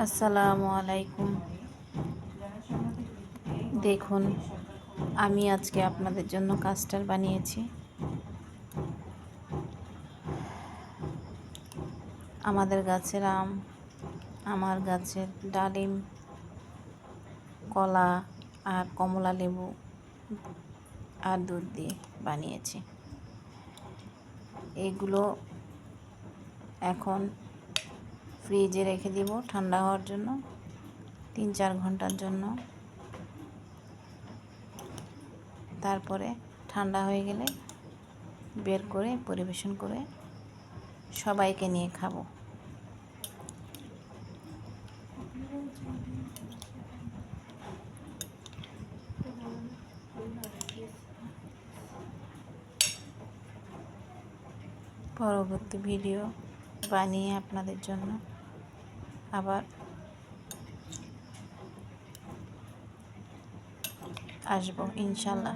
আসসালামু আলাইকুম। দেখুন, আমি আজকে আপনাদের জন্য কাস্টার্ড বানিয়েছি। আমাদের গাছের আম, আমার গাছের ডালিম, কলা আর কমলা লেবু আর দুধ দিয়ে বানিয়েছি। এগুলো এখন ফ্রিজে রেখে দিব ঠান্ডা হওয়ার জন্য 3-4 ঘন্টার জন্য। তারপরে ঠান্ডা হয়ে গেলে বের করে পরিবেশন করে সবাইকে নিয়ে খাবো। পরবর্তী ভিডিও বানিয়ে আপনাদের জন্য আবার আসবো ইনশাল্লাহ।